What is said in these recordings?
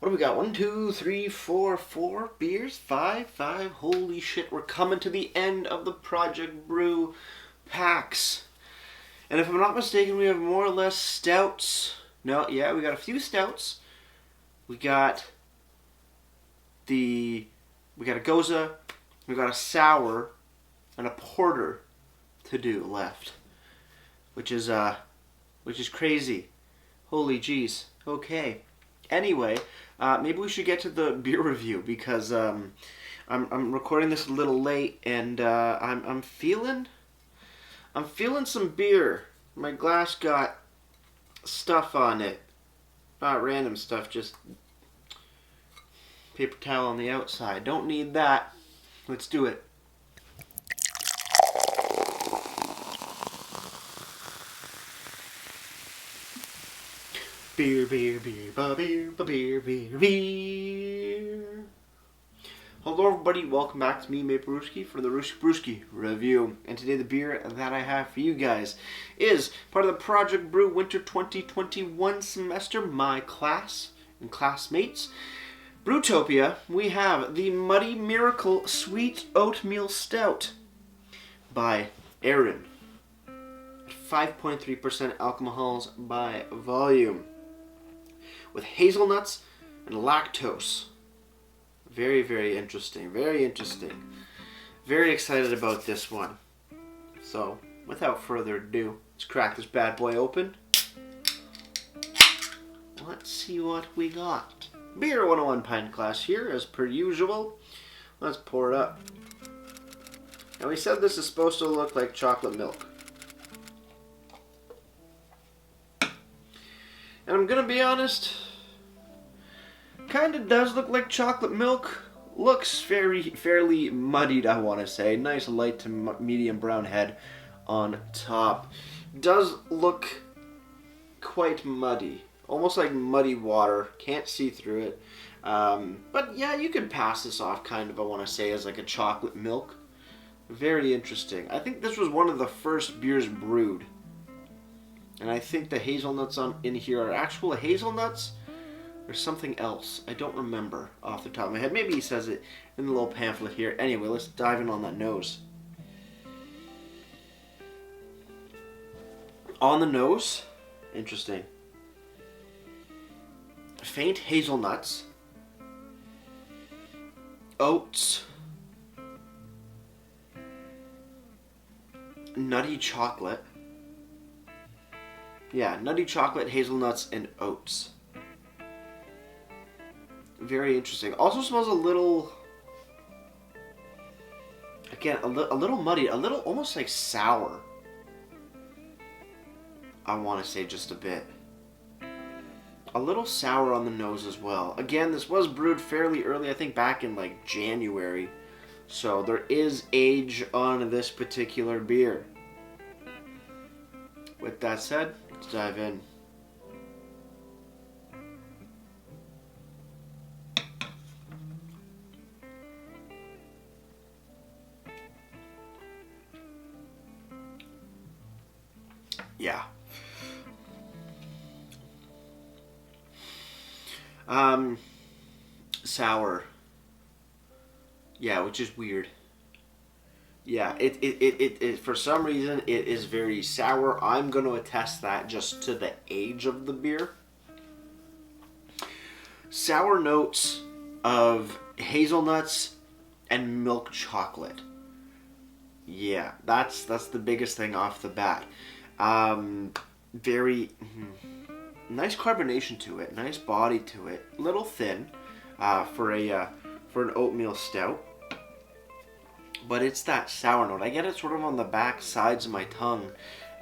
What do we got? 1, 2, 3, 4, 4 beers? 5? Holy shit, we're coming to the end of the Project Brew packs. And if I'm not mistaken, we have more or less stouts. No, yeah, we got a few stouts. We got a Goza, we got a sour, and a porter to do left. Which is crazy. Holy jeez. Okay. Anyway, maybe we should get to the beer review because I'm recording this a little late and I'm feeling some beer. My glass got stuff on it. Not random stuff, just paper towel on the outside. Don't need that. Let's do it. Beer. Hello everybody, welcome back to me, Brewski, for the Brewski review. And today the beer that I have for you guys is part of the Project Brew Winter 2021 semester, my class and classmates. Brwtopia, we have the Muddy Miracle Sweet Oatmeal Stout by Aaron. 5.3% alcohols by volume, with hazelnuts and lactose. Very, very interesting. Very interesting. Very excited about this one. So, without further ado, let's crack this bad boy open. Let's see what we got. Beer 101 pint glass here, as per usual. Let's pour it up. Now, we said this is supposed to look like chocolate milk. And I'm gonna be honest, kinda does look like chocolate milk. Looks fairly muddied, I want to say. Nice light to medium brown head on top. Does look quite muddy. Almost like muddy water. Can't see through it. But yeah, you could pass this off kind of, I want to say, as like a chocolate milk. Very interesting. I think this was one of the first beers brewed. And I think the hazelnuts in here are actual hazelnuts or something else. I don't remember off the top of my head. Maybe he says it in the little pamphlet here. Anyway, let's dive in on that nose. On the nose, interesting. Faint hazelnuts, oats, nutty chocolate. Yeah, nutty chocolate, hazelnuts, and oats. Very interesting. Also smells a little, again, a little muddy, a little almost like sour. I want to say just a bit. A little sour on the nose as well. Again, this was brewed fairly early, I think back in like January. So there is age on this particular beer. With that said, let's dive in. Yeah. Sour. Yeah, which is weird. Yeah, it for some reason it is very sour. I'm going to attest that just to the age of the beer. Sour notes of hazelnuts and milk chocolate. Yeah, that's the biggest thing off the bat. Very nice carbonation to it, nice body to it. Little thin for an oatmeal stout. But it's that sour note. I get it sort of on the back sides of my tongue.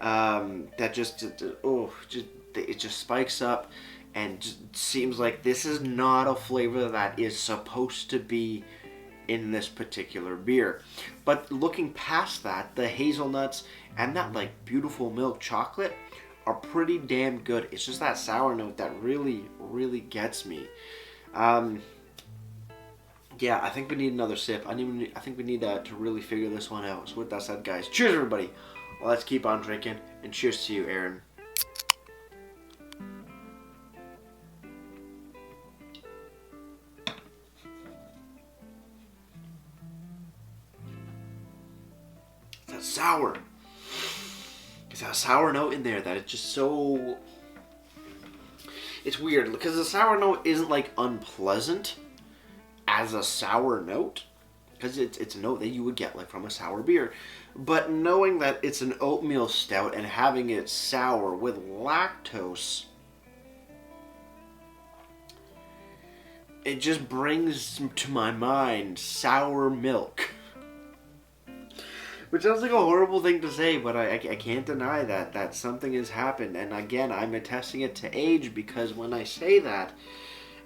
That it just spikes up, and just seems like this is not a flavor that is supposed to be in this particular beer. But looking past that, the hazelnuts and that like beautiful milk chocolate are pretty damn good. It's just that sour note that really, really gets me. Yeah, I think we need another sip. I think we need to really figure this one out. So with that said, guys, cheers everybody. Let's keep on drinking, and cheers to you, Aaron. sour. It's a sour note in there that it's just so... It's weird, because the sour note isn't, like, unpleasant as a sour note. Because it's a note that you would get, like, from a sour beer. But knowing that it's an oatmeal stout and having it sour with lactose, it just brings to my mind sour milk. Which sounds like a horrible thing to say, but I can't deny that something has happened. And again, I'm attesting it to age, because when I say that,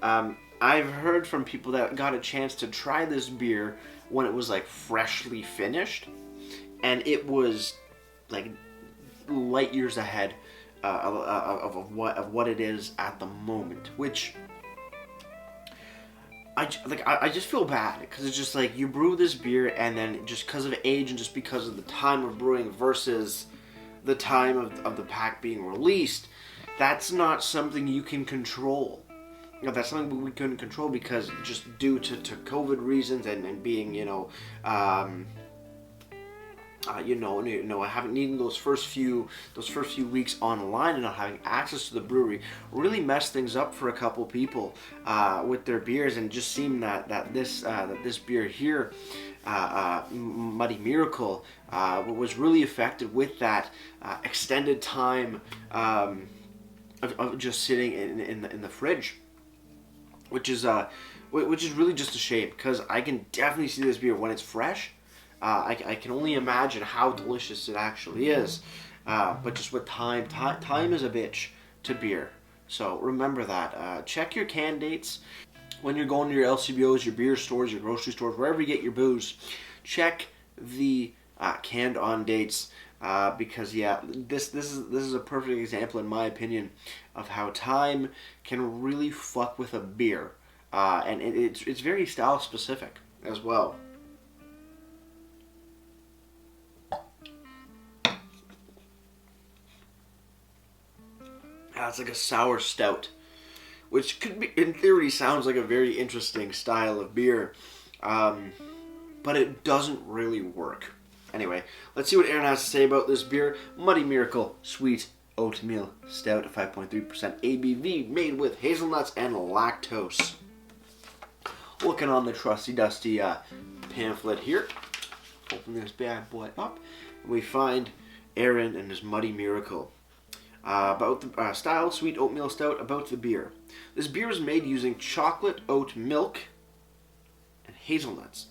I've heard from people that got a chance to try this beer when it was like freshly finished, and it was like light years ahead of what it is at the moment, which I just feel bad, because it's just like you brew this beer and then just because of age and just because of the time of brewing versus the time of the pack being released, that's not something you can control. You know, that's something we couldn't control because just due to COVID reasons and being, having needing those first few weeks online and not having access to the brewery really messed things up for a couple people with their beers, and just seemed that this beer here, Muddy Miracle, was really affected with that extended time of just sitting in the fridge, which is really just a shame, because I can definitely see this beer when it's fresh. I can only imagine how delicious it actually is. But just with time is a bitch to beer. So remember that. Check your can dates. When you're going to your LCBOs, your beer stores, your grocery stores, wherever you get your booze, check the canned on dates. Because this is a perfect example, in my opinion, of how time can really fuck with a beer. And it's very style specific as well. It's like a sour stout, which could be, in theory, sounds like a very interesting style of beer, but it doesn't really work. Anyway, let's see what Aaron has to say about this beer. Muddy Miracle Sweet Oatmeal Stout, 5.3% ABV, made with hazelnuts and lactose. Looking on the trusty dusty pamphlet here, open this bad boy up, we find Aaron and his Muddy Miracle. About the style, sweet oatmeal stout. About the beer. This beer is made using chocolate oat milk and hazelnuts.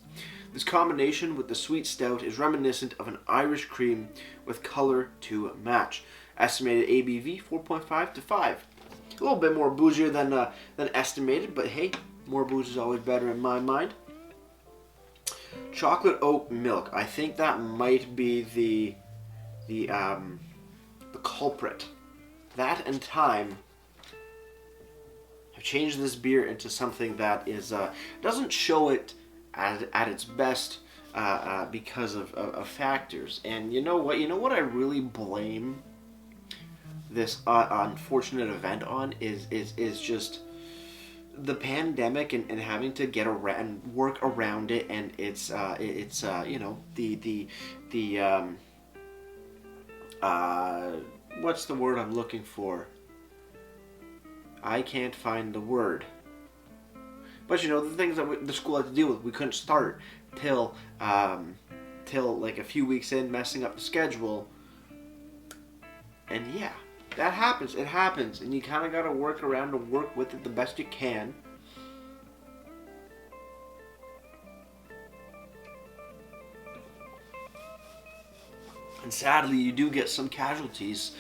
This combination with the sweet stout is reminiscent of an Irish cream with color to match. Estimated ABV 4.5 to 5. A little bit more boozier than estimated, but hey, more booze is always better in my mind. Chocolate oat milk. I think that might be the culprit. That and time have changed this beer into something that is doesn't show it at its best because of factors. And you know what I really blame this unfortunate event on is just the pandemic and having to get around, work around it, and it's what's the word I'm looking for? I can't find the word. But the things that the school had to deal with, we couldn't start till like a few weeks in, messing up the schedule. And yeah, that happens. It happens, and you kind of got to work around and work with it the best you can. And sadly, you do get some casualties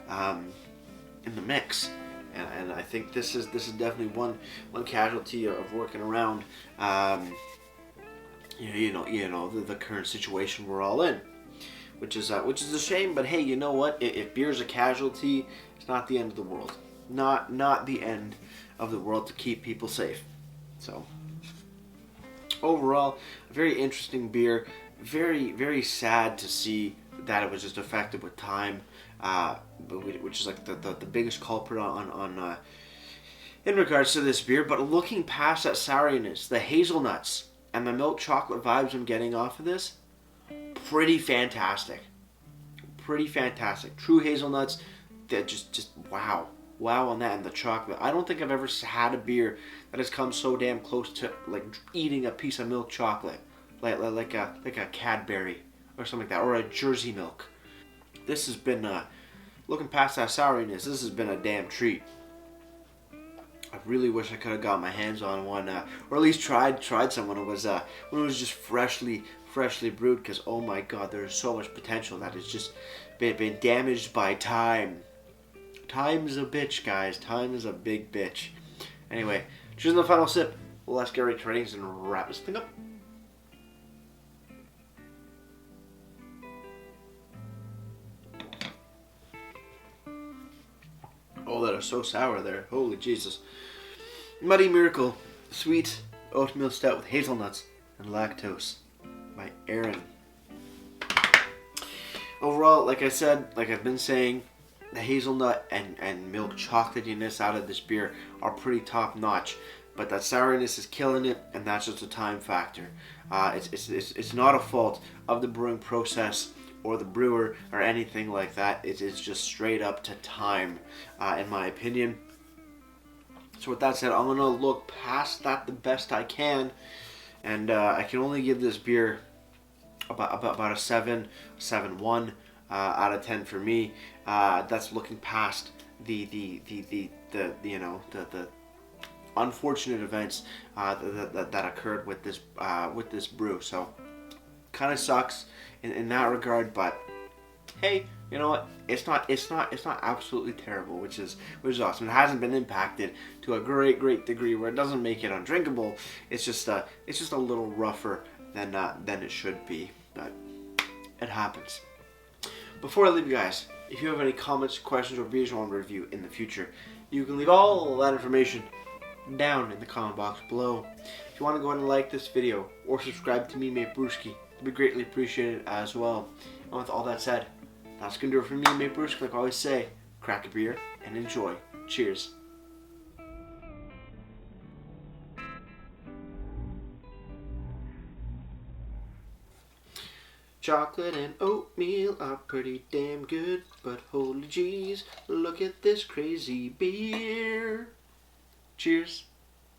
in the mix, and I think this is definitely one casualty of working around. The current situation we're all in, which is a shame. But hey, you know what? If beer's a casualty, it's not the end of the world. Not the end of the world to keep people safe. So overall, a very interesting beer. Very, very sad to see that it was just affected with time, which is like the biggest culprit on in regards to this beer. But looking past that sourness, the hazelnuts and the milk chocolate vibes I'm getting off of this, pretty fantastic. pretty fantastic. True hazelnuts, that just wow. Wow on that, and the chocolate. I don't think I've ever had a beer that has come so damn close to like eating a piece of milk chocolate, like a Cadbury or something like that, or a Jersey milk. This has been looking past that souriness. This has been a damn treat. I really wish I could have got my hands on one, or at least tried some when it was just freshly brewed. Because oh my god, there's so much potential that has just been damaged by time. Time's a bitch, guys. Time is a big bitch. Anyway, choosing the final sip. Let's get ready to ratings and wrap this thing up. Oh, that is so sour there. Holy Jesus. Muddy Miracle Sweet Oatmeal Stout with hazelnuts and lactose by Aaron. Overall, like I said, like I've been saying, the hazelnut and milk chocolatiness out of this beer are pretty top notch, but that sourness is killing it, and that's just a time factor. It's not a fault of the brewing process or the brewer or anything like that. It is just straight up to time, in my opinion. So with that said, I'm gonna look past that the best I can, and I can only give this beer about a 7.1 out of 10 for me. That's looking past the unfortunate events that occurred with this brew. So kind of sucks in that regard, but hey, you know what? It's not absolutely terrible, which is awesome. It hasn't been impacted to a great degree where it doesn't make it undrinkable. It's just a little rougher than it should be, but it happens. Before I leave you guys, if you have any comments, questions, or beers you want to review in the future, you can leave all that information down in the comment box below. If you want to go ahead and like this video or subscribe to me, Mate Brewski, it'd be greatly appreciated as well. And with all that said, that's going to do it for me, Mate Brewski. Like I always say, crack a beer and enjoy. Cheers. Chocolate and oatmeal are pretty damn good, but holy jeez, look at this crazy beer. Cheers.